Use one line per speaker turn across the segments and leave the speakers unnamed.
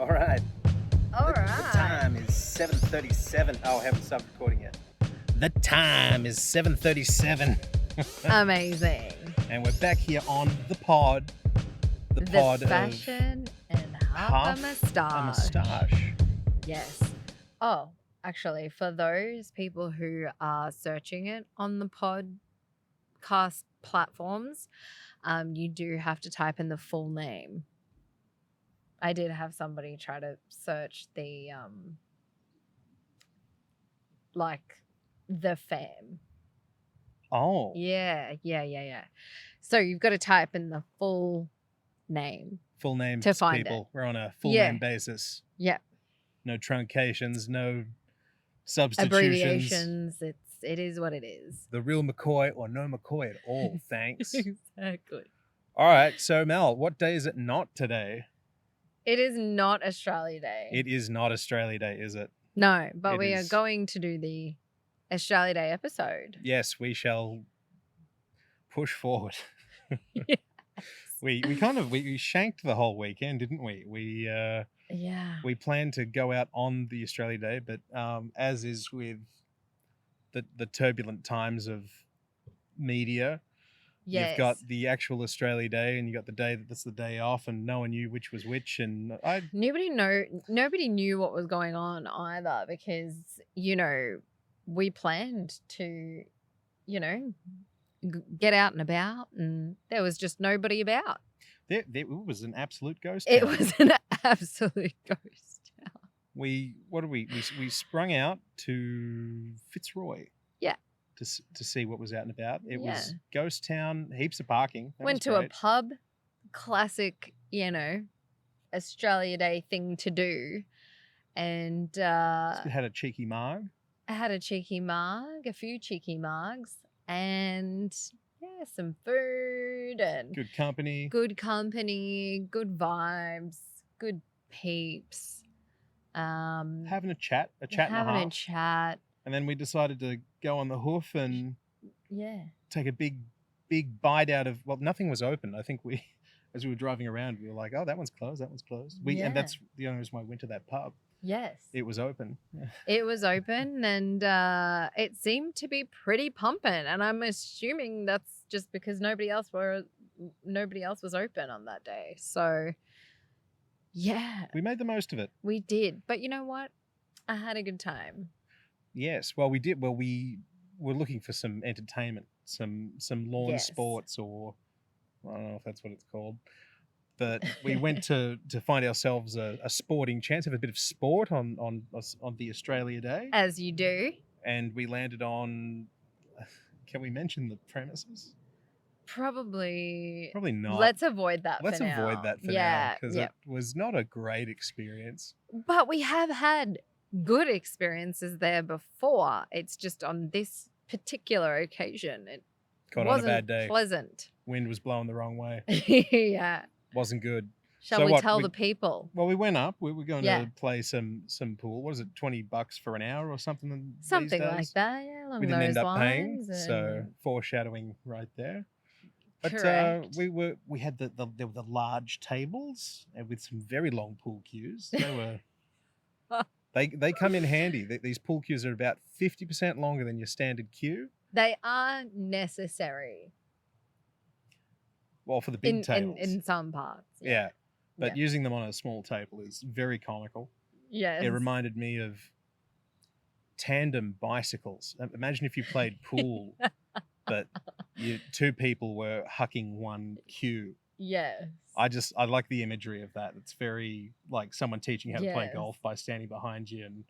All right.
All
The
right.
time is 7:37. Oh, I haven't started recording yet. The time is 7:37.
Amazing.
And we're back here on the pod. The pod
fashion and half a moustache. Yes. Oh, actually, for those people who are searching it on the podcast platforms, you do have to type in the full name. I did have somebody try to search the the fam.
Oh.
Yeah. So you've got to type in the full name.
Full name
to find
people.
it.
We're on a full name basis.
Yeah.
No truncations, no substitutions.
Abbreviations. It is what it is.
The real McCoy or no McCoy at all, thanks.
Exactly.
All right, so Mel, what day is it not today?
It is not Australia Day.
It is not Australia Day, is it?
No, but we are going to do the Australia Day episode.
Yes, we shall push forward.
Yes.
We shanked the whole weekend, didn't we? We planned to go out on the Australia Day, but as is with the turbulent times of media,
yes.
You've got the actual Australia Day, and you got the day that's the day off, and no one knew which was which. And
nobody knew what was going on either, because we planned to get out and about, and there was just nobody about.
It was an absolute ghost
town.
It
was an absolute ghost town.
We sprung out to Fitzroy.
Yeah.
To see what was out and about. It was ghost town, heaps of parking.
Went to a pub, classic, Australia Day thing to do. And
had a cheeky mug.
I had a cheeky mug, a few cheeky mugs, and some food and
good company,
good vibes, good peeps.
Having a chat, and then we decided to go on the hoof and take a big bite out of. Well, nothing was open. I think as we were driving around, we were like, "Oh, that one's closed. That one's closed." And that's the only reason why I went to that pub.
Yes,
it was open.
It was open, and it seemed to be pretty pumping. And I'm assuming that's just because nobody else was open on that day. So,
we made the most of it.
We did, but you know what? I had a good time.
Yes, well, we did. Well, we were looking for some entertainment, some lawn sports, or I don't know if that's what it's called. But we went to find ourselves a sporting chance, have a bit of sport on the Australia Day.
As you do.
And we landed on, can we mention the premises?
Probably
not.
Let's avoid that
for
now.
Now, because it was not a great experience.
But we have had good experiences there before. It's just on this particular occasion, it wasn't
on a bad day.
Pleasant.
Wind was blowing the wrong way.
Yeah.
Wasn't good.
Shall we tell the people?
Well, we went up. We were going to play some pool. What is it, $20 for an hour or something?
Something like that, yeah. Along
we didn't
those
end up
lines
paying, so foreshadowing right there. But
correct.
we had there were the large tables and with some very long pool queues. They were they come in handy. These pool queues are about 50% longer than your standard queue.
They are necessary.
Well, for the big tables.
In some parts.
Yeah. But using them on a small table is very comical.
Yes.
It reminded me of tandem bicycles. Imagine if you played pool, but two people were hucking one cue.
Yes.
I like the imagery of that. It's very like someone teaching how to play golf by standing behind you and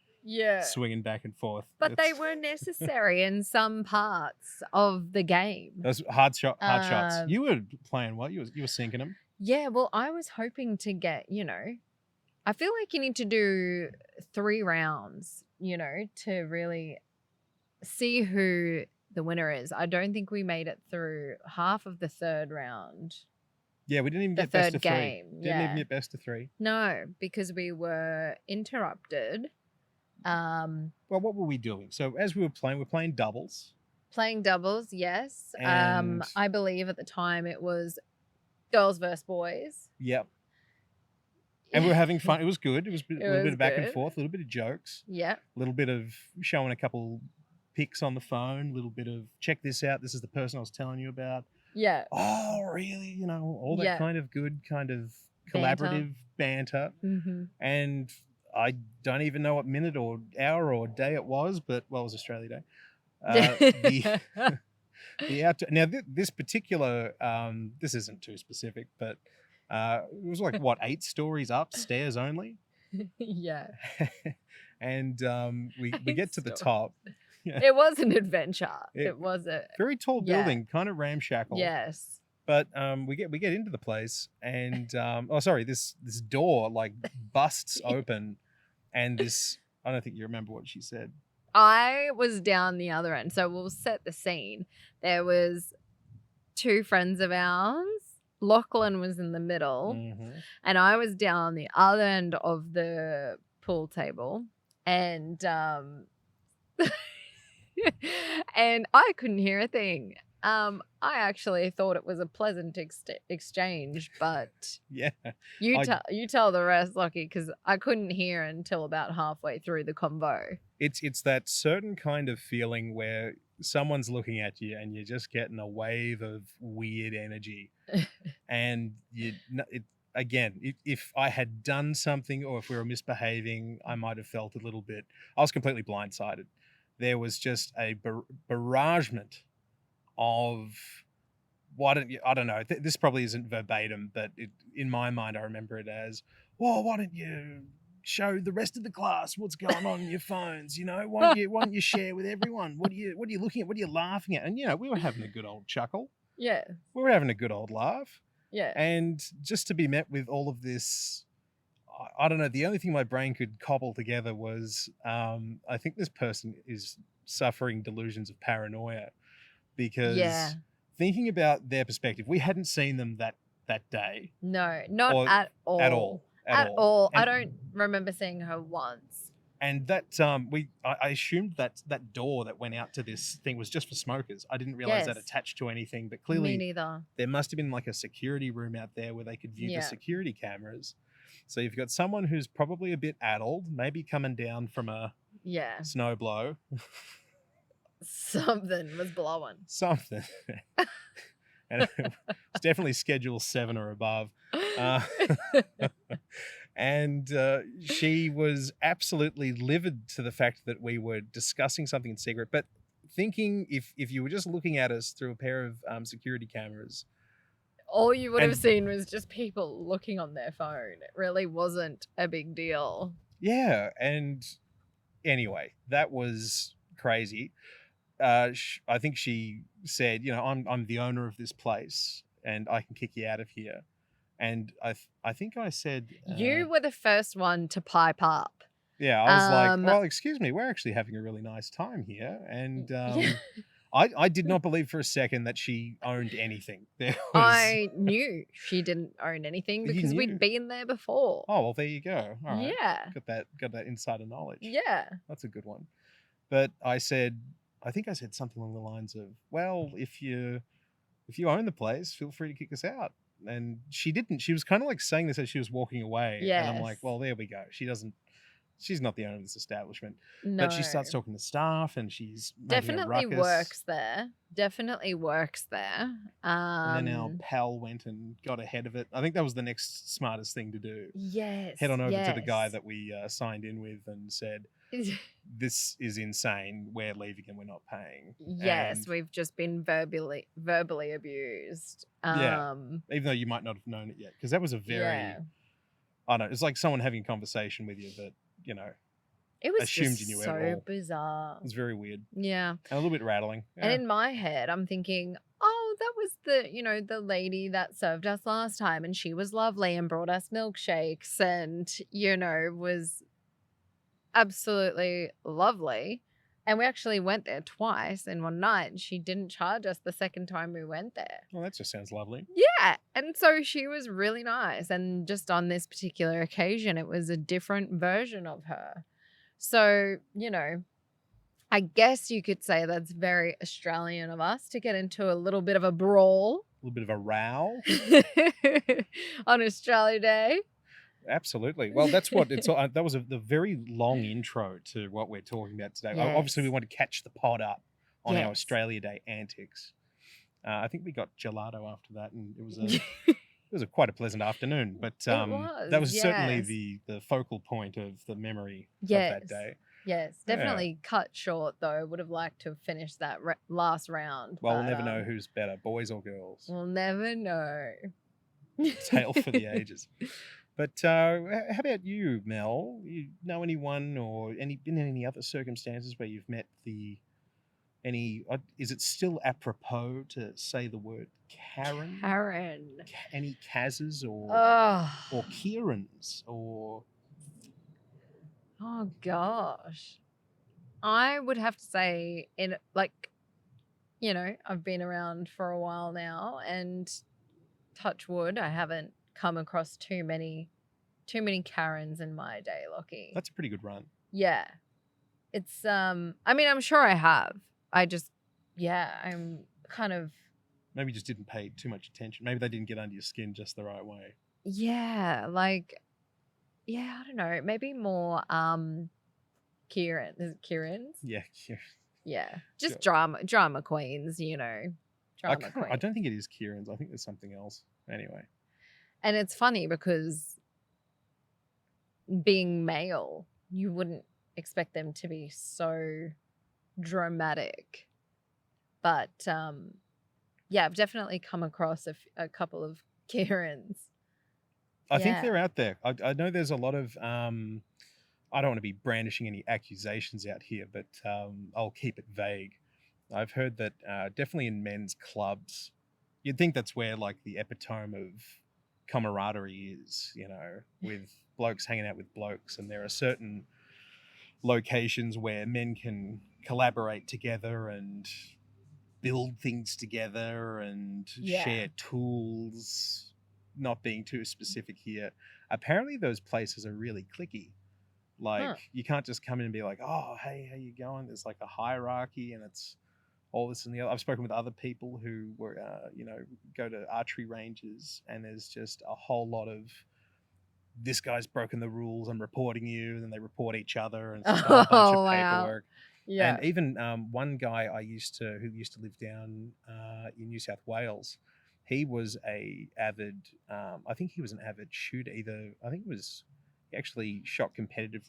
swinging back and forth.
But they were necessary in some parts of the game.
Those hard shots. You were playing well. You were sinking them.
Yeah, well, I was hoping to get, I feel like you need to do 3 rounds, to really see who the winner is. I don't think we made it through half of the 3rd round.
Yeah, we didn't even get best of 3. Didn't even get best of 3.
No, because we were interrupted.
Well, what were we doing? So as we were playing doubles.
Playing doubles, yes.
And
I believe at the time it was girls versus boys.
Yep. And we were having fun. It was good. It was a
It
little bit
was
of back and
good.
forth, a little bit of jokes,
Yeah.
a little bit of showing a couple pics on the phone, a little bit of check this out. This is the person I was telling you about.
Yeah.
Oh, really? You know, all that
Yeah.
kind of good, kind of collaborative banter.
Mm-hmm.
And I don't even know what minute or hour or day it was, but well, it was Australia Day. The outdoor. Now this particular, this isn't too specific, but it was like what 8 stories up, stairs only.
Yeah.
And we get to the top.
Yeah. It was an adventure. It was a
very tall building, kind of ramshackle.
Yes.
But we get into the place, and this door like busts open, and this, I don't think you remember what she said.
I was down the other end, so we'll set the scene. There was 2 friends of ours. Lachlan was in the middle, and I was down the other end of the pool table, and and I couldn't hear a thing. I actually thought it was a pleasant exchange, but
yeah,
you tell the rest, Lockie, because I couldn't hear until about halfway through the convo.
It's that certain kind of feeling where someone's looking at you and you're just getting a wave of weird energy, and if I had done something or if we were misbehaving, I might have felt a little bit. I was completely blindsided. There was just a barragement of I don't know. This probably isn't verbatim, but in my mind, I remember it as, well, why don't you show the rest of the class what's going on your phones? You know, why don't you share with everyone? What are you looking at? What are you laughing at? And you know, we were having a good old chuckle.
Yeah,
we were having a good old laugh.
Yeah,
and just to be met with all of this, I don't know. The only thing my brain could cobble together was, I think this person is suffering delusions of paranoia, because thinking about their perspective, we hadn't seen them that day.
No, not at all. At all. I don't remember seeing her once.
And that I assumed that door that went out to this thing was just for smokers. I didn't realize that attached to anything, but clearly
me neither.
There must have been like a security room out there where they could view the security cameras. So you've got someone who's probably a bit addled, maybe coming down from a snow blow.
Something was blowing.
Something. And it's definitely Schedule 7 or above. And she was absolutely livid to the fact that we were discussing something in secret. But thinking if you were just looking at us through a pair of security cameras,
all you would have seen was just people looking on their phone. It really wasn't a big deal.
Yeah. And anyway, that was crazy. I think she said, you know, I'm the owner of this place and I can kick you out of here. And I think I said...
you were the first one to pipe up.
Yeah, I was like, well, excuse me, we're actually having a really nice time here. And I did not believe for a second that she owned anything.
I knew she didn't own anything because we'd been there before.
Oh, well, there you go. All right.
Yeah.
Got that insider knowledge.
Yeah.
That's a good one. But I think I said something along the lines of, well, if you own the place, feel free to kick us out. And she didn't. She was kind of like saying this as she was walking away.
Yes.
And I'm like, well, there we go. She's not the owner of this establishment.
No.
But she starts talking to staff and she's
definitely works there.
And then our pal went and got ahead of it. I think that was the next smartest thing to do.
Yes.
Head on over to the guy that we signed in with and said, this is insane. We're leaving and we're not paying.
Yes, and we've just been verbally abused.
Even though you might not have known it yet, because that was a very, I don't know, it's like someone having a conversation with you that, you know,
it was
assumed
just
you knew
so bizarre.
It was very weird.
Yeah.
And a little bit rattling. Yeah.
And in my head, I'm thinking, oh, that was the lady that served us last time and she was lovely and brought us milkshakes and, was absolutely lovely. And we actually went there twice in one night and she didn't charge us the second time we went there.
Well, that just sounds lovely.
Yeah. And so she was really nice. And just on this particular occasion, it was a different version of her. So, I guess you could say that's very Australian of us to get into a little bit of a brawl.
A little bit of a row.
On Australia Day.
Absolutely. Well, that's what it's. That was the very long intro to what we're talking about today.
Yes.
Obviously, we want to catch the pod up on our
Yes.
Australia Day antics. I think we got gelato after that, and it was a quite a pleasant afternoon. But that was certainly the focal point of the memory of that day.
Yes, definitely cut short though. Would have liked to have finished that last round.
Well, we'll never know who's better, boys or girls.
We'll never know.
Tale for the ages. But how about you, Mel? You know anyone or been in any other circumstances where you've met is it still apropos to say the word Karen?
Karen.
Any Kazes or Kierans or...
Oh gosh. I would have to say I've been around for a while now, and touch wood, I haven't come across too many Karens in my day, Lockie.
That's a pretty good run.
Yeah. It's I'm sure I have. I'm kind of...
Maybe just didn't pay too much attention. Maybe they didn't get under your skin just the right way.
Yeah, I don't know. Maybe more Kieran. Is it Kieran's?
Yeah, Kieran.
Yeah. Just drama queens,
I don't think it is Kieran's. I think there's something else. Anyway.
And it's funny because being male, you wouldn't expect them to be so dramatic. But I've definitely come across a couple of Kierans.
I think they're out there. I know there's a lot of I don't want to be brandishing any accusations out here, but I'll keep it vague. I've heard that definitely in men's clubs, you'd think that's where like the epitome of camaraderie is, with blokes hanging out with blokes, and there are certain locations where men can collaborate together and build things together and share tools. Not being too specific here, apparently those places are really cliquey. You can't just come in and be like, oh, hey, how you going? There's like a hierarchy, and it's all this and the other. I've spoken with other people who were, go to archery ranges, and there's just a whole lot of, this guy's broken the rules, I'm reporting you, and then they report each other, and it's just a whole bunch of paperwork.
Yeah.
And even one guy who used to live down in New South Wales, he was I think he was an avid shooter. I think he actually shot competitive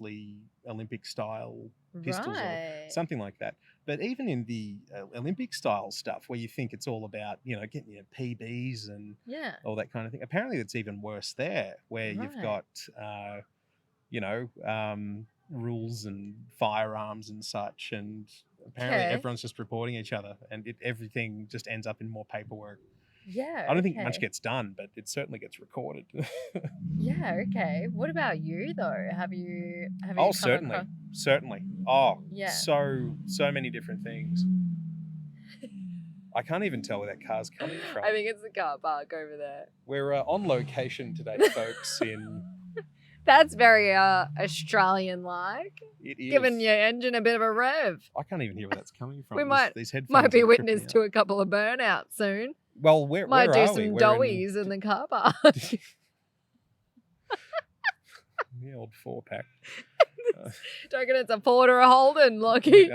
Olympic style pistols or something like that. But even in the Olympic style stuff where you think it's all about, getting your PBs and all that kind of thing, apparently it's even worse there, where you've got, rules and firearms and such. And apparently everyone's just reporting each other, and everything just ends up in more paperwork.
Yeah.
I don't think much gets done, but it certainly gets recorded.
Yeah, okay. What about you though? Have you
certainly. Oh, yeah. So many different things. I can't even tell where that car's coming from.
I think it's the car park over there.
We're on location today, folks, in...
That's very Australian-like.
It is.
Giving your engine a bit of a rev.
I can't even hear where that's coming from.
We might
headphones
be witness to a couple of burnouts soon.
Well, where
might
are
do
we?
some doughies in the car park.
The old 4-pack.
Don't reckon it's a Ford or a Holden, Lockie.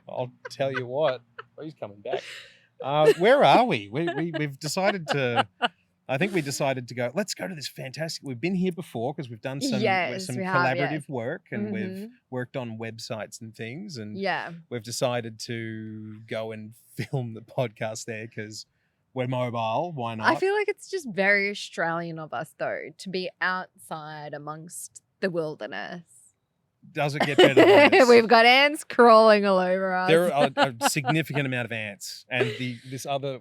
I'll tell you what. He's coming back. Where are we? We've decided to... I think we decided to go, let's go to this fantastic... We've been here before because we've done some collaborative work, and we've worked on websites and things. And we've decided to go and film the podcast there because we're mobile. Why not?
I feel like it's just very Australian of us, though, to be outside amongst the wilderness.
Does it get better than this?
We've got ants crawling all over us.
There are a significant amount of ants. And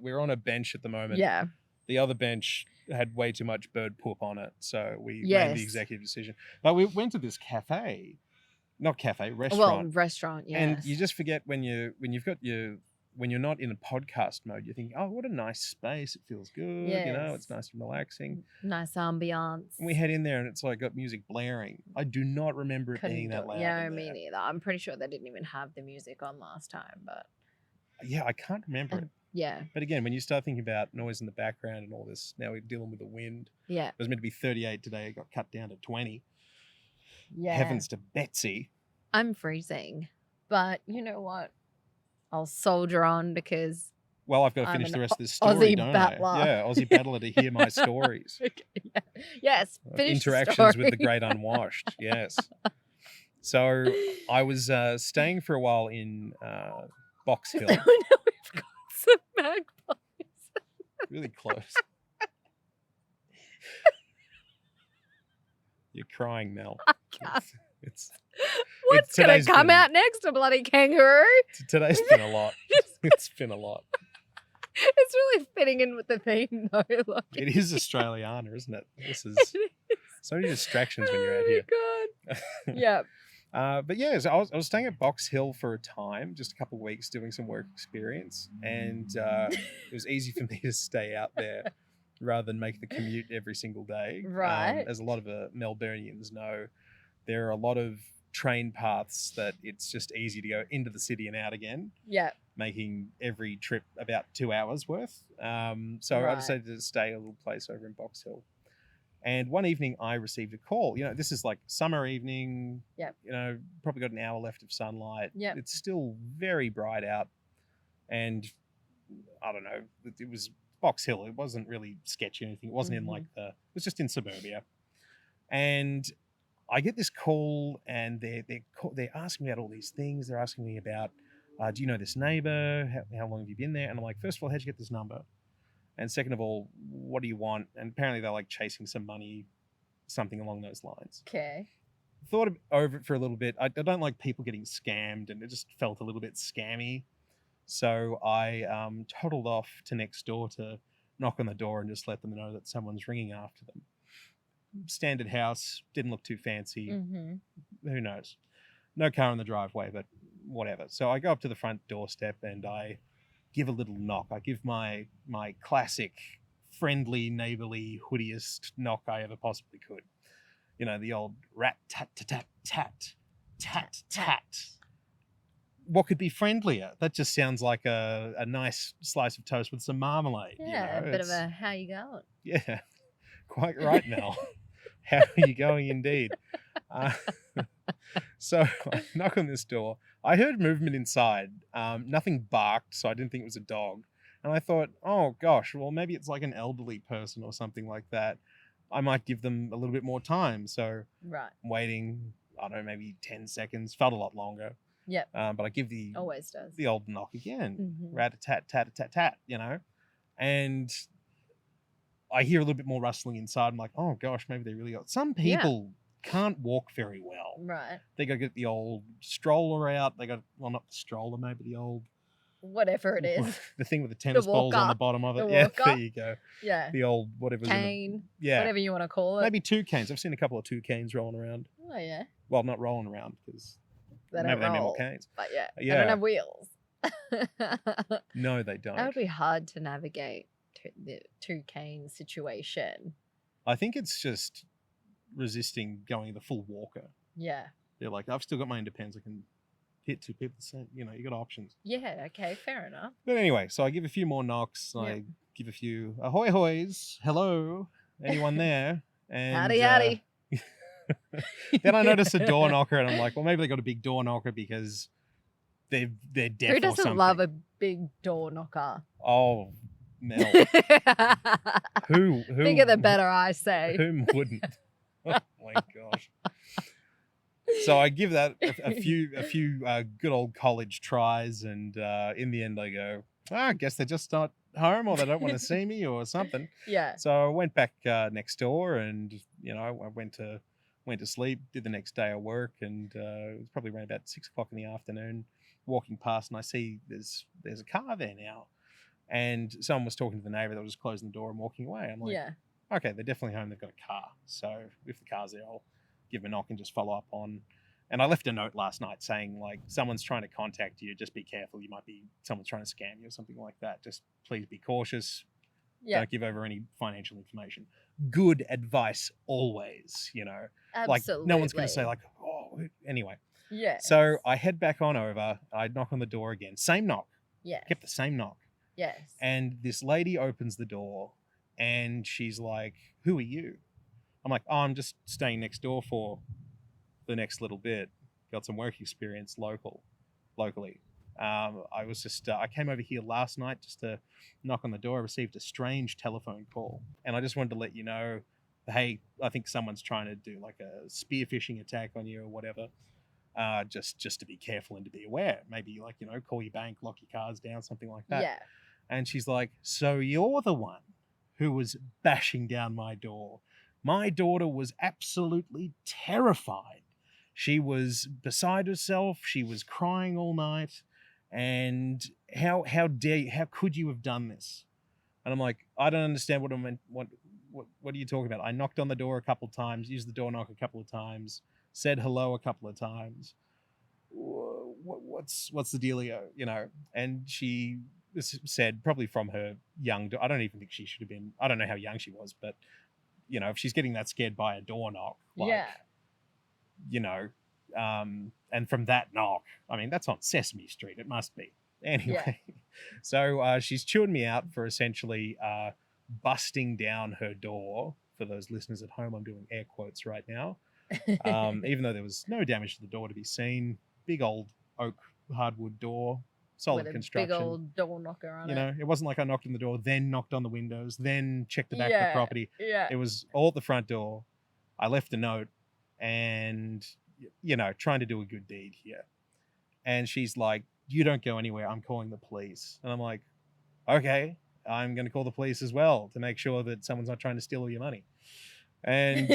we're on a bench at the moment.
Yeah.
The other bench had way too much bird poop on it, so we made the executive decision. But we went to this restaurant.
Well, restaurant, yes.
And you just forget when you're not in a podcast mode, you think, oh, what a nice space. It feels good.
Yes.
It's nice and relaxing.
Nice ambiance.
And we head in there and it's like got music blaring. I do not remember it being that loud.
Yeah, me neither. I'm pretty sure they didn't even have the music on last time, but...
Yeah, I can't remember it.
Yeah.
But again, when you start thinking about noise in the background and all this, now we're dealing with the wind.
Yeah.
It was meant to be 38 today. It got cut down to 20.
Yeah.
Heavens to Betsy.
I'm freezing. But you know what? I'll soldier on because...
Well, I've got to finish the rest of this story, don't
battler.
I? Yeah, Aussie battler to hear my stories.
Yeah. Yes, finish
Interactions with the great unwashed. Yes. So I was staying for a while in Box Hill.
Oh, no, we've got some magpies.
Really close. You're crying, Mel.
I can't.
What's
going to come out next, a bloody kangaroo?
Today's been a lot. It's been a lot.
It's really fitting in with the theme, though. Like.
It is Australiana, isn't it? This is so many distractions when you're out here.
Oh, my God. Yeah.
But yeah, so I was staying at Box Hill for a time, just a couple of weeks doing some work experience. And it was easy for me to stay out there rather than make the commute every single day.
Right.
As a lot of Melburnians know, there are a lot of train paths that it's just easy to go into the city and out again.
Yeah.
Making every trip about 2 hours worth. So I decided to stay at a little place over in Box Hill. And one evening I received a call. You know, this is like summer evening.
Yep.
You know, probably got an hour left of sunlight.
Yep.
It's still very bright out. And I don't know, it was Box Hill. It wasn't really sketchy or anything. It wasn't in like it was just in suburbia. And I get this call and they're asking me about all these things. They're asking me about, do you know this neighbor? How long have you been there? And I'm like, first of all, how'd you get this number? And second of all, what do you want? And apparently they're like chasing some money, something along those lines.
Okay.
Thought over it for a little bit. I don't like people getting scammed, and it just felt a little bit scammy. So I toddled off to next door to knock on the door and just let them know that someone's ringing after them. Standard house, didn't look too fancy. Who knows? No car in the driveway, but whatever. So I go up to the front doorstep and I give a little knock. I give my classic friendly, neighborly, hoodiest knock I ever possibly could. You know, the old rat tat tat tat tat tat tat. What could be friendlier? That just sounds like a nice slice of toast with some marmalade.
Yeah,
you know?
A bit of a how you going?
Yeah, quite right, Mel. How are you going indeed? So I knock on this door. I heard movement inside. Nothing barked, so I didn't think it was a dog. And I thought, oh gosh, well maybe it's like an elderly person or something like that. I might give them a little bit more time. So I'm waiting, I don't know, maybe 10 seconds. Felt a lot longer.
Yep.
But I give the
always does
the old knock again. Rat-a-tat, tat-a-tat-tat, you know. And I hear a little bit more rustling inside. I'm like, oh gosh, maybe they really got... Some people can't walk very well.
Right.
They got to get the old stroller out. They got, well, not the stroller, maybe the old...
Whatever it is.
The thing with the tennis balls on the bottom of it. Yeah, there you go.
Yeah.
The old whatever.
Cane. Whatever you want to call it.
Maybe 2 canes. I've seen a couple of 2 canes rolling around.
Oh, yeah.
Well, not rolling around because
maybe
they mean more canes.
But yeah, they don't have wheels.
No, they don't.
That would be hard to navigate the 2 cane situation.
I think it's just resisting going the full walker.
Yeah.
They're like, I've still got my independence. I can hit 2 people. You know, you got options.
Yeah. Okay. Fair enough.
But anyway, so I give a few more knocks. Yeah. I give a few ahoy hoys. Hello, anyone there? And
howdy.
Then I notice a door knocker, and I'm like, well, maybe they got a big door knocker because they're deaf.
Who doesn't
or something.
love a big door knocker?
Oh, Mel. Who?
Bigger the better, I say.
Who wouldn't? Oh my gosh. So I give that a few good old college tries, and in the end I go, I guess they're just not home, or they don't want to see me, or something.
Yeah.
So I went back next door, and you know, I went to sleep. Did the next day of work, and it was probably around about 6 o'clock in the afternoon. Walking past, and I see there's a car there now, and someone was talking to the neighbor that was closing the door and walking away. I'm like, okay, they're definitely home. They've got a car. So if the car's there, I'll give them a knock and just follow up on. And I left a note last night saying, like, someone's trying to contact you. Just be careful. Someone's trying to scam you or something like that. Just please be cautious. Don't give over any financial information. Good advice always, you know.
Absolutely.
Like, no one's going to say, like, oh, anyway.
Yeah.
So I head back on over. I knock on the door again. Same knock.
Yeah.
Kept the same knock.
Yes.
And this lady opens the door and she's like, "Who are you?" I'm like, "Oh, I'm just staying next door for the next little bit. Got some work experience locally. I was just I came over here last night just to knock on the door. I received a strange telephone call, and I just wanted to let you know, hey, I think someone's trying to do like a spearfishing attack on you or whatever. Just to be careful and to be aware. Maybe like, you know, call your bank, lock your cards down, something like that."
Yeah.
And she's like, "So you're the one who was bashing down my door." My daughter was absolutely terrified. She was beside herself. She was crying all night. And how could you have done this? And I'm like, "I don't understand what I meant. What are you talking about? I knocked on the door a couple of times, used the door knock a couple of times, said hello a couple of times. What's the dealio, you know?" And she said, probably from her young, I don't even think she should have been, I don't know how young she was, but you know, if she's getting that scared by a door knock, like, you know, and from that knock, I mean, that's on Sesame Street, it must be. Anyway, so she's chewing me out for essentially busting down her door. For those listeners at home, I'm doing air quotes right now. Even though there was no damage to the door to be seen. Big old oak hardwood door, solid
with a
construction.
big old door knocker on
it. You know, it wasn't like I knocked on the door, then knocked on the windows, then checked the back of the property.
Yeah.
It was all at the front door. I left a note and, you know, trying to do a good deed here. And she's like, "You don't go anywhere. I'm calling the police." And I'm like, "Okay, I'm going to call the police as well to make sure that someone's not trying to steal all your money." And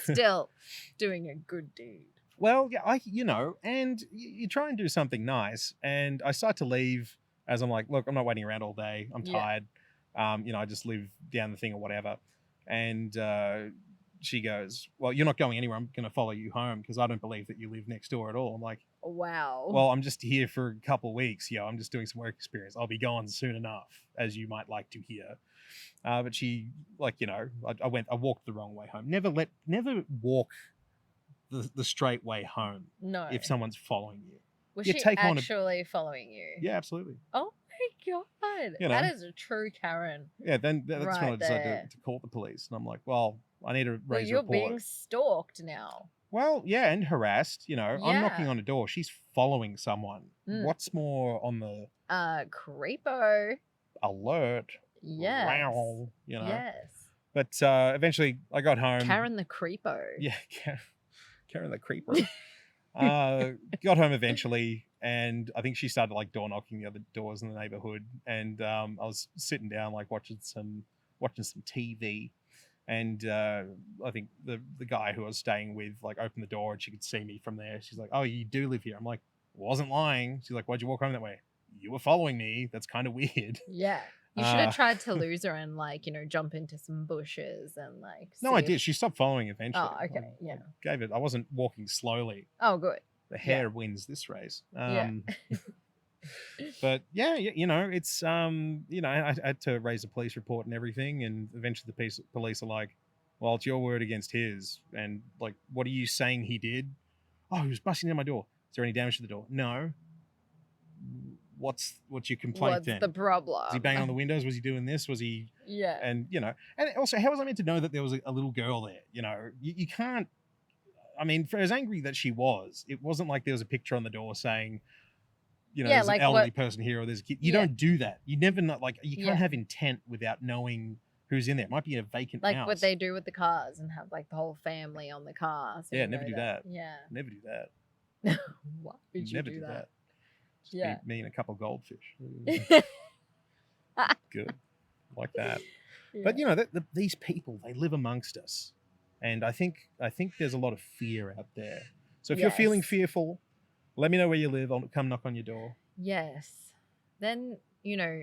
still doing a good deed.
Well, yeah, you know, and you try and do something nice. And I start to leave as I'm like, "Look, I'm not waiting around all day. I'm tired. You know, I just live down the thing or whatever." And she goes, "Well, you're not going anywhere. I'm going to follow you home because I don't believe that you live next door at all." I'm like,
"Wow.
Well, I'm just here for a couple of weeks. Yeah, I'm just doing some work experience. I'll be gone soon enough, as you might like to hear." But she, like, you know, I walked the wrong way home. Never walk the straight way home.
No.
If someone's following you.
Was she actually following you?
Yeah, absolutely.
Oh my God.
You know,
that is a true Karen.
Yeah, then that's when I decided to call the police. And I'm like, well, I need to raise a report.
You're being stalked now.
Well, yeah, and harassed, you know. I'm knocking on a door. She's following someone. What's more on the...
creepo.
Alert.
Yes.
Wow, you know.
Yes.
But eventually I got home.
Karen the creepo.
Yeah, Karen the creeper. Got home eventually, and I think she started like door knocking the other doors in the neighborhood. And I was sitting down like watching some TV. And I think the guy who I was staying with like opened the door and she could see me from there. She's like, "Oh, you do live here?" I'm like, "Wasn't lying." She's like, "Why'd you walk home that way?" "You were following me. That's kind of weird."
Yeah. You should have tried to lose her and like, you know, jump into some bushes and like...
No, I did. She stopped following eventually.
Oh, okay. Yeah.
I wasn't walking slowly.
Oh, good.
The hare wins this race. But yeah, you know, it's, you know, I had to raise a police report and everything. And eventually the police are like, "Well, it's your word against his." And like, "What are you saying he did?" "Oh, he was busting down my door." "Is there any damage to the door?" "No." What's your complaint then?
What's the problem?
Was he banging on the windows? Was he doing this? Was he...
Yeah.
And, you know, and also, how was I meant to know that there was a little girl there? You know, you can't... I mean, for as angry that she was, it wasn't like there was a picture on the door saying, you know, there's an elderly person here or there's a kid. You don't do that. You never know, like, you can't have intent without knowing who's in there. It might be a vacant house.
Like what they do with the cars and have like the whole family on the car.
So never do that.
Yeah.
Never do that.
Why would you do that?
Just me and a couple of goldfish. Good. Like that. Yeah. But, you know, these people, they live amongst us. And I think there's a lot of fear out there. So if you're feeling fearful, let me know where you live. I'll come knock on your door.
Yes. Then, you know,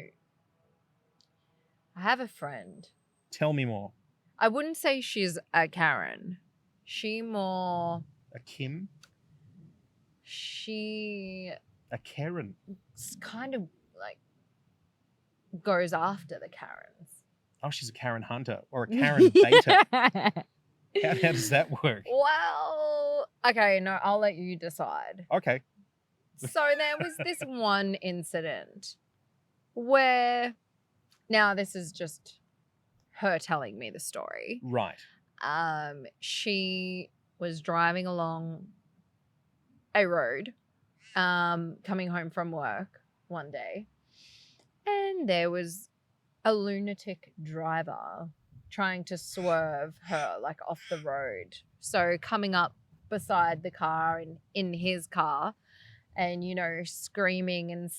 I have a friend.
Tell me more.
I wouldn't say she's a Karen. She more...
A Kim?
She...
A Karen.
It's kind of like goes after the Karens.
Oh, she's a Karen hunter or a Karen baiter. How does that work?
Well, okay, no, I'll let you decide.
Okay.
So there was this one incident where now this is just her telling me the story.
Right.
She was driving along a road, coming home from work one day, and there was a lunatic driver trying to swerve her like off the road. So coming up beside the car and in his car and, screaming and,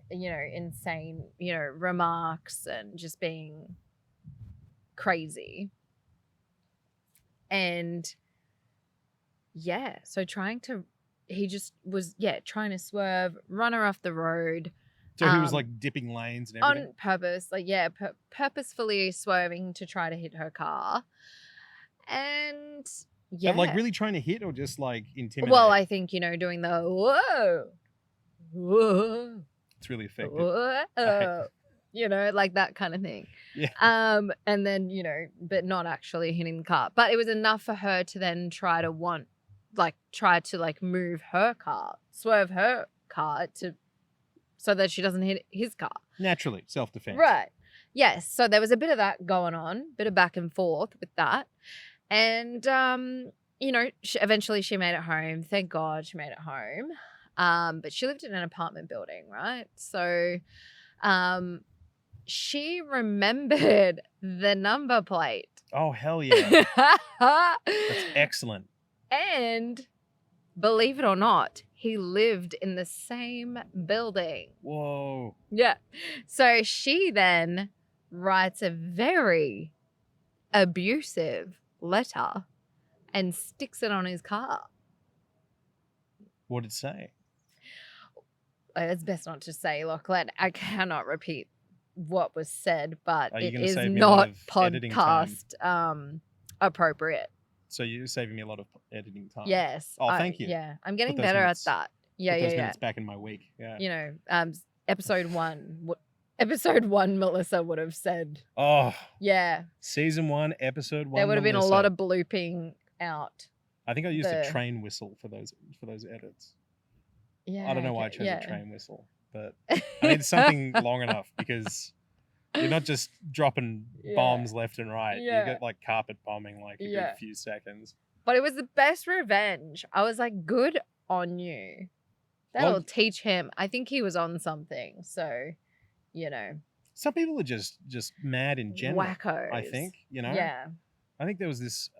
insane, remarks and just being crazy. And yeah, so he just was, trying to swerve, run her off the road.
So he was like dipping lanes and everything?
On purpose, purposefully swerving to try to hit her car. And yeah.
But like really trying to hit or just like intimidate?
Well, I think, doing the whoa.
It's really effective.
Whoa. Like that kind of thing.
Yeah.
And then, but not actually hitting the car. But it was enough for her to then try to move her car, swerve her car so that she doesn't hit his car.
Naturally, self-defense.
Right. Yes. So there was a bit of that going on, bit of back and forth with that. And, eventually she made it home. Thank God she made it home. But she lived in an apartment building, right? So she remembered the number plate.
Oh, hell yeah. That's excellent.
And believe it or not, he lived in the same building.
Whoa.
Yeah. So she then writes a very abusive letter and sticks it on his car.
What did it say?
It's best not to say, Lachlan. I cannot repeat what was said, but it is not podcast appropriate.
So you're saving me a lot of editing time.
Yes.
Oh, thank you.
Yeah, I'm getting better at that. Yeah,
those minutes back in my week. Yeah.
Episode 1. Episode 1, Melissa would have said.
Oh.
Yeah.
Season 1, episode 1.
There would have been a lot of blooping out.
I think I used a train whistle for those edits.
Yeah.
I don't know why I chose a train whistle, but I need something long enough because you're not just dropping bombs left and right.
Yeah.
You get like carpet bombing like a good few seconds.
But it was the best revenge. I was like, good on you. That'll teach him. I think he was on something. So,
some people are just mad in general.
Wackos.
I think,
Yeah.
I think there was this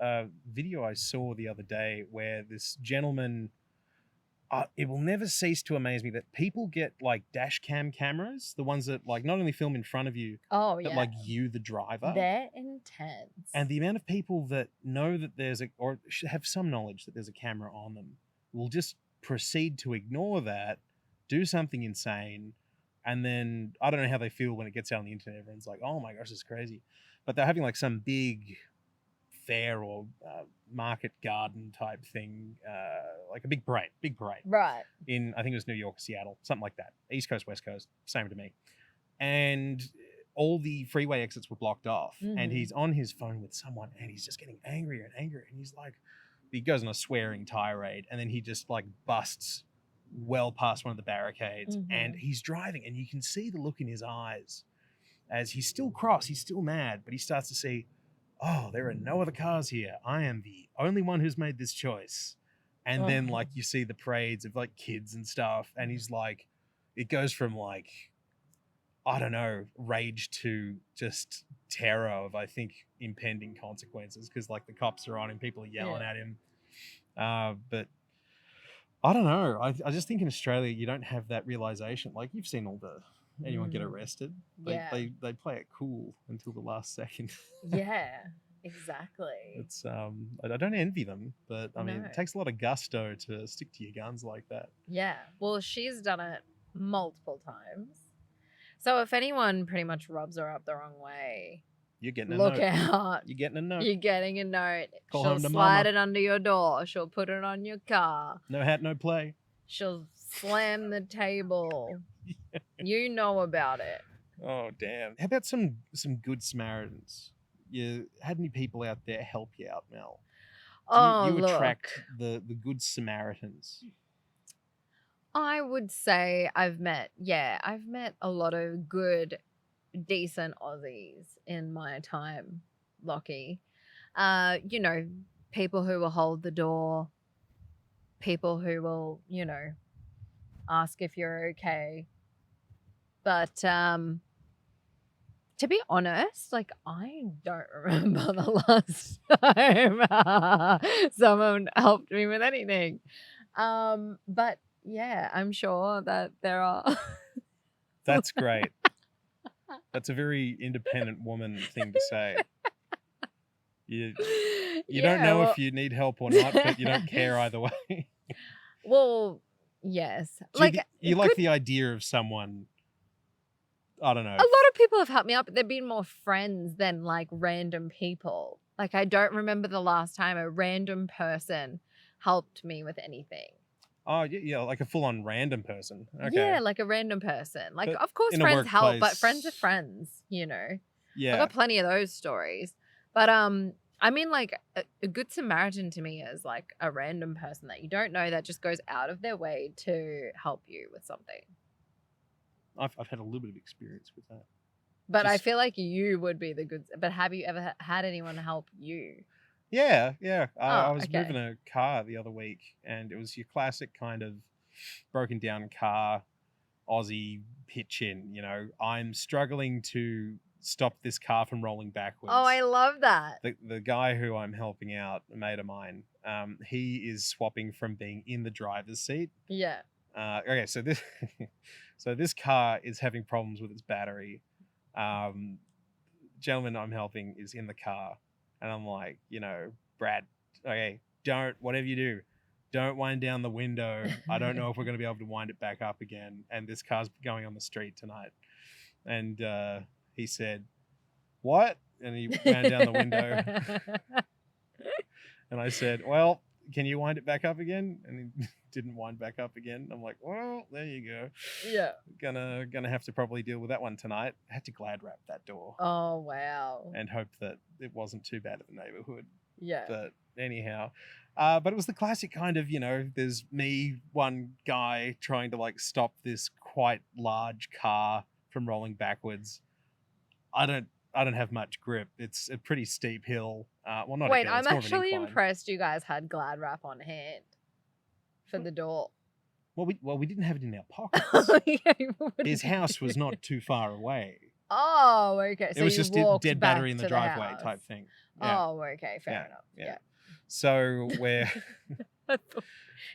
video I saw the other day where this gentleman, it will never cease to amaze me that people get like dash cam cameras, the ones that like not only film in front of you, but like you, the driver.
They're intense.
And the amount of people that know that there's or have some knowledge that there's a camera on them will just proceed to ignore that, do something insane, and then I don't know how they feel when it gets out on the internet. Everyone's like, oh my gosh, this is crazy. But they're having like some big fair or market garden type thing, like a big parade.
Right.
In, I think it was New York, Seattle, something like that. East Coast, West Coast, same to me. And all the freeway exits were blocked off. Mm-hmm. And he's on his phone with someone and he's just getting angrier and angrier. And he's like, he goes on a swearing tirade and then he just like busts well past one of the barricades. Mm-hmm. And he's driving and you can see the look in his eyes as he's still cross, he's still mad, but he starts to see, oh, there are no other cars here. I am the only one who's made this choice. And then like you see the parades of like kids and stuff. And he's like, it goes from like, I don't know, rage to just terror of, I think, impending consequences. Cause like the cops are on him, people are yelling at him. But I don't know. I just think in Australia, you don't have that realization. Like you've seen all the, anyone get arrested. They play it cool until the last second.
Yeah, exactly.
It's I don't envy them, but I mean it takes a lot of gusto to stick to your guns like that.
Yeah. Well, she's done it multiple times. So if anyone pretty much rubs her up the wrong way,
you're getting a note.
Look out.
You're getting a note.
You're getting a note.
Call
She'll
home to
slide
mama.
it under your door. She'll put it on your car.
No hat, no play.
She'll slam the table. You know about it.
Oh, damn. How about some Good Samaritans? You had any people out there help you out, Mel? You attract the Good Samaritans.
I would say I've met a lot of good, decent Aussies in my time, Lockie. People who will hold the door, people who will, ask if you're okay. But to be honest, like, I don't remember the last time someone helped me with anything. But yeah, I'm sure that there are.
That's great. That's a very independent woman thing to say. You don't know if you need help or not, but you don't care either way.
Well, yes.
You like the idea of someone, I don't know.
A lot of people have helped me out, but they've been more friends than like random people. Like, I don't remember the last time a random person helped me with anything.
Oh, yeah, like a full-on random person. Okay.
Yeah, like a random person. Like, of course, friends help, but friends are friends, Yeah. I've got plenty of those stories. But, I mean, like, a good Samaritan to me is like a random person that you don't know that just goes out of their way to help you with something.
I've had a little bit of experience with that.
But I feel like you would be the good. But have you ever had anyone help you?
Yeah. I was moving a car the other week, and it was your classic kind of broken down car, Aussie pitch in. I'm struggling to stop this car from rolling backwards.
Oh, I love that.
The guy who I'm helping out, a mate of mine, he is swapping from being in the driver's seat.
Yeah.
Okay, so this car is having problems with its battery. Gentleman I'm helping is in the car, and I'm like, Brad, okay, whatever you do, don't wind down the window. I don't know if we're going to be able to wind it back up again, and this car's going on the street tonight. And he said, what? And he wound down the window. And I said, well, can you wind it back up again? And he didn't wind back up again. I'm like, well, there you go.
Yeah.
Gonna have to probably deal with that one tonight. I had to glad wrap that door.
Oh, wow.
And hope that it wasn't too bad at the neighborhood.
Yeah.
But anyhow, but it was the classic kind of, there's me, one guy trying to like stop this quite large car from rolling backwards. I don't have much grip. It's a pretty steep hill. Well, not
Wait,
a hill.
I'm actually impressed you guys had glad wrap on hand for the door.
Well, we didn't have it in our pockets. His house was not too far away.
Oh, okay. So
it was just a dead battery in the driveway
type
thing.
Yeah. Oh, okay. Fair enough. Yeah.
So we're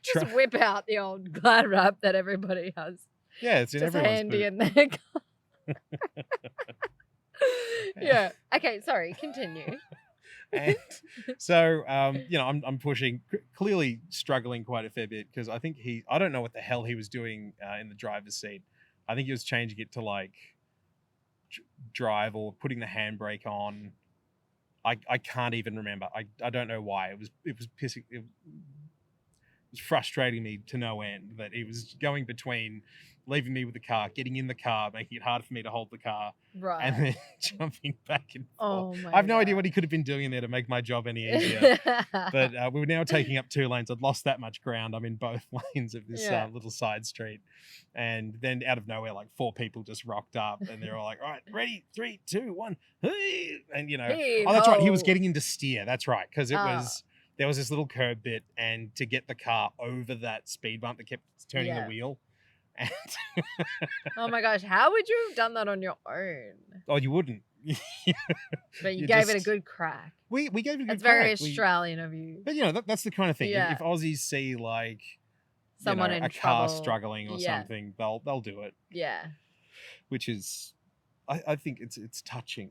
just whip out the old glad wrap that everybody has.
Yeah, it's in everyone's
handy
boot.
in their car. Yeah. Okay. Sorry. Continue.
And so, I'm pushing, clearly struggling quite a fair bit because I think I don't know what the hell he was doing in the driver's seat. I think he was changing it to like drive or putting the handbrake on. I can't even remember. I don't know why. It was pissing. It was frustrating me to no end that he was going between leaving me with the car, getting in the car, making it harder for me to hold the car,
right,
and then jumping back and forth.
Oh my
I have no
God.
idea what he could have been doing there to make my job any easier. But we were now taking up 2 lanes. I'd lost that much ground. I'm in both lanes of this little side street. And then out of nowhere, like 4 people just rocked up and they're all like, all right, ready, 3, 2, 1. Hey! And oh, that's right. He was getting into steer. That's right. Because there was this little curb bit, and to get the car over that speed bump that kept turning the wheel. And
oh my gosh, how would you have done that on your own?
Oh, you wouldn't.
But you gave it a good crack.
We gave it a good crack.
That's very Australian of you.
But that's the kind of thing. If Aussies see like
someone in
a
trouble,
car struggling or something, they'll do it.
Yeah.
Which is, I think it's touching.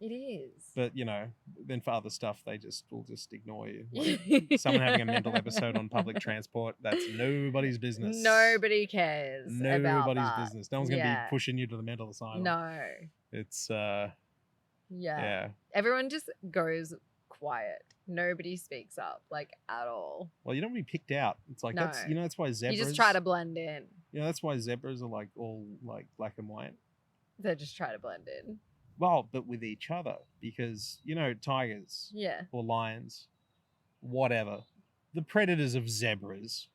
It is.
But then for other stuff, they will just ignore you. Like someone having a mental episode on public transport, that's nobody's business.
Nobody cares.
Nobody's business. No one's going to be pushing you to the mental asylum.
No.
It's
yeah. Everyone just goes quiet. Nobody speaks up like at all.
Well, you don't want to be picked out. It's like that's why zebras.
You just try to blend in.
That's why zebras are like all like black and white.
They just try to blend in.
Well, but with each other, because tigers, or lions, whatever, the predators of zebras,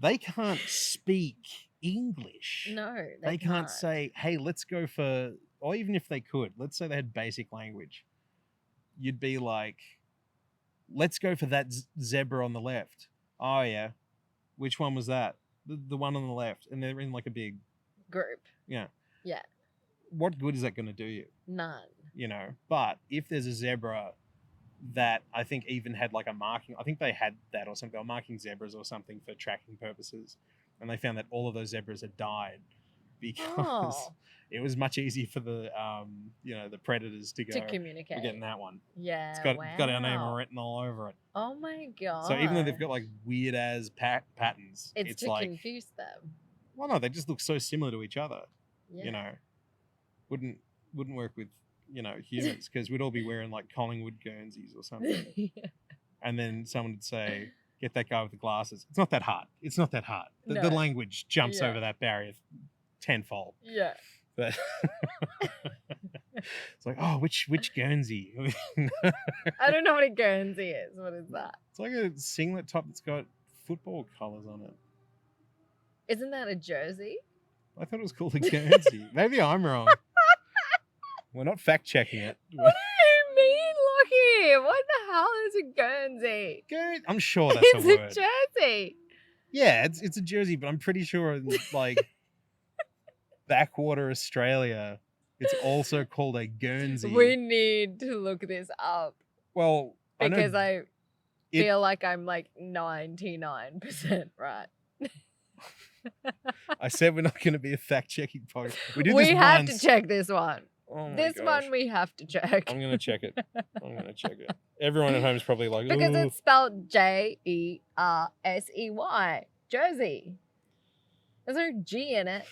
They can't speak English.
No,
they can't say, hey, let's go for, or even if they could, let's say they had basic language, you'd be like, let's go for that zebra on the left. Oh, yeah. Which one was that? The one on the left. And they're in like a big
group.
Yeah.
Yeah.
What good is that going to do you?
None.
You know, but if there's a zebra that I think even had like a marking, I think they had that or something. They were marking zebras or something for tracking purposes. And they found that all of those zebras had died because it was much easier for the, the predators to communicate. We're getting that one.
Yeah.
It's got our name written all over it.
Oh my God.
So even though they've got like weird ass patterns,
it's to like, confuse them.
Well, no, they just look so similar to each other. Yeah. You know, wouldn't work with, humans because we'd all be wearing like Collingwood Guernseys or something. Yeah. And then someone would say, get that guy with the glasses. It's not that hard. The language jumps over that barrier tenfold.
Yeah.
But it's like, oh, which Guernsey?
I don't know what a Guernsey is. What is that?
It's like a singlet top that's got football colours on it.
Isn't that a jersey?
I thought it was called a Guernsey. Maybe I'm wrong. We're not fact checking it.
What do you mean, Lockie? What the hell is a Guernsey?
I'm sure that's a word.
It's a jersey.
Yeah, it's a jersey, but I'm pretty sure in like backwater Australia, it's also called a Guernsey.
We need to look this up.
Well,
because I feel like I'm like 99% right.
I said we're not going to be a fact-checking podcast.
We have to check this one.
Oh
this
gosh.
one we have to check.
I'm going to check it. Everyone at home is probably like,
because it's spelled Jersey. Jersey. There's no G in it.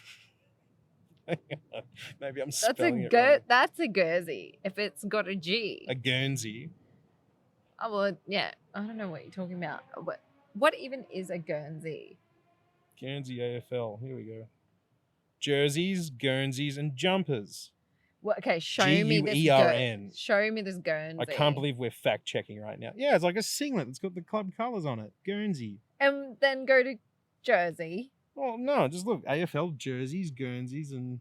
Maybe I'm spelling it wrong.
That's a Guernsey. If it's got a G.
A Guernsey.
Oh, well, yeah. I don't know what you're talking about. What even is a Guernsey?
Guernsey AFL. Here we go. Jerseys, Guernseys, and jumpers.
Well, okay, show me this Guernsey.
I can't believe we're fact checking right now. Yeah, it's like a singlet. It's got the club colours on it. Guernsey.
And then go to Jersey.
Oh no, just look. AFL jerseys, Guernseys, and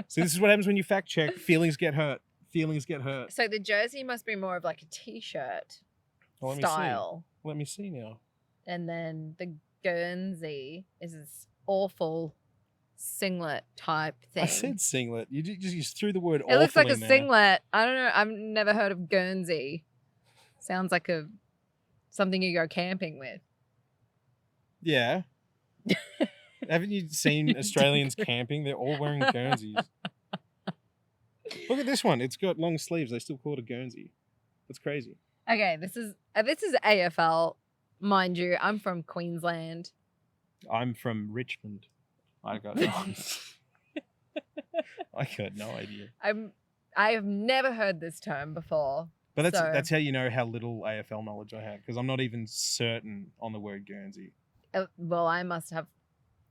See, this is what happens when you fact check. Feelings get hurt.
So the jersey must be more of like a t-shirt
Let
style.
Let me see now.
And then the Guernsey is this awful singlet type thing.
I said singlet. You just threw the word awful.
It looks like a
there.
singlet. I don't know. I've never heard of Guernsey. Sounds like something you go camping with.
Yeah. Haven't you seen Australians camping? They're all wearing Guernseys. Look at this one. It's got long sleeves. They still call it a Guernsey. That's crazy.
Okay, this is AFL. Mind you, I'm from Queensland.
I'm from Richmond. I got no idea.
I have never heard this term before.
But that's how you know how little AFL knowledge I have, because I'm not even certain on the word Guernsey.
Well, I must have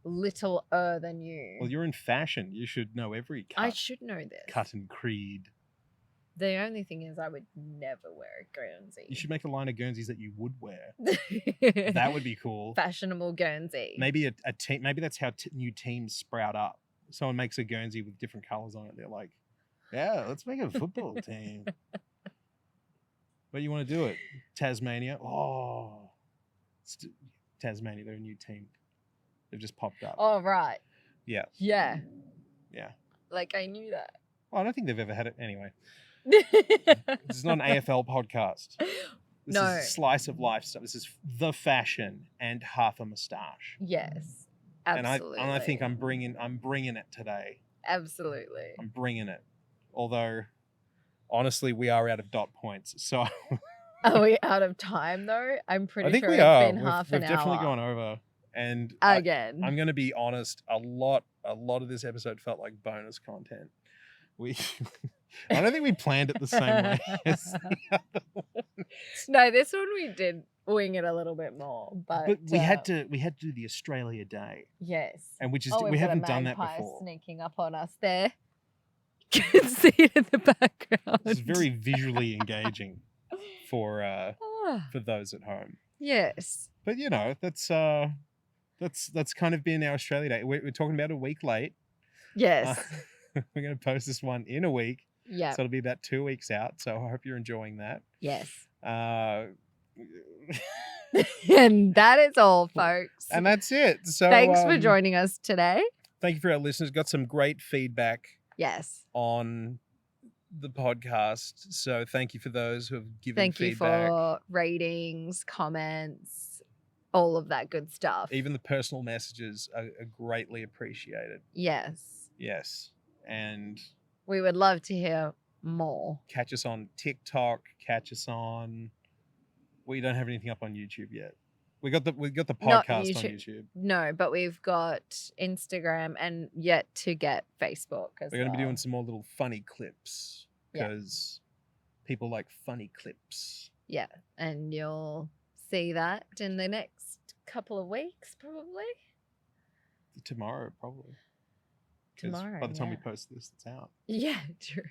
littler than you.
Well, you're in fashion. You should know every cut.
I should know this.
Cut and creed.
The only thing is I would never wear a Guernsey.
You should make a line of Guernseys that you would wear. That would be cool.
Fashionable Guernsey.
Maybe a team. Maybe that's how new teams sprout up. Someone makes a Guernsey with different colours on it. They're like, yeah, let's make a football team. But you want to do it. Tasmania. Oh. Tasmania, they're a new team. They've just popped up.
Oh, right.
Yeah.
Yeah.
Yeah.
Like, I knew that.
Well, I don't think they've ever had it. Anyway. This is not an AFL podcast. This is a slice of life stuff. This is the fashion and half a moustache.
Yes. Absolutely.
And I think I'm bringing it today.
Absolutely.
I'm bringing it. Although, honestly, we are out of dot points. So...
Are we out of time, though? I'm pretty sure
we
it's
are.
been half an hour.
We've definitely gone over. And
again,
I'm going to be honest, a lot of this episode felt like bonus content. I don't think we planned it the same way as the other one.
No, this one we did wing it a little bit more, but
we had to do the Australia Day.
Yes,
and which is we haven't done that before.
Sneaking up on us there. You can see it in the background.
It's very visually engaging. for those at home.
Yes.
But that's kind of been our Australia Day. We're talking about a week late.
Yes.
We're going to post this one in a week.
Yeah.
So it'll be about 2 weeks out. So I hope you're enjoying that.
Yes.
And
that is all, folks.
And that's it. So
thanks for joining us today.
Thank you for our listeners. Got some great feedback.
Yes.
On the podcast. So thank you for those who have given
feedback.
Thank you
for ratings, comments, all of that good stuff.
Even the personal messages are greatly appreciated.
Yes.
Yes. And
we would love to hear more.
Catch us on TikTok. Catch us on... We don't have anything up on YouTube yet. We got the podcast on YouTube.
No, but we've got Instagram and yet to get Facebook as well.
We're going to be doing some more little funny clips because people like funny clips.
Yeah, and you'll see that in the next couple of weeks, probably.
Tomorrow, probably.
Tomorrow,
by the time we post this, it's out.
Yeah, true.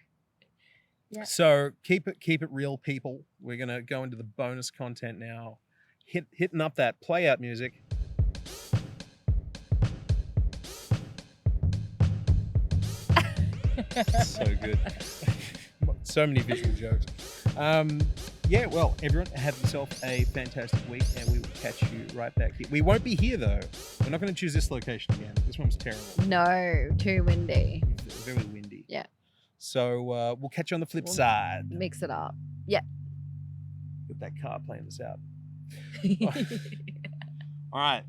Yeah.
So keep it real, people. We're going to go into the bonus content now. Hitting up that play out music. So good. So many visual jokes. Yeah, well, everyone, have yourself a fantastic week, and we will catch you right back here. We won't be here, though. We're not going to choose this location again. This one's terrible.
No, too windy.
Very windy.
Yeah.
So we'll catch you on the flip side.
Mix it up. Yeah.
With that car playing this out. All right.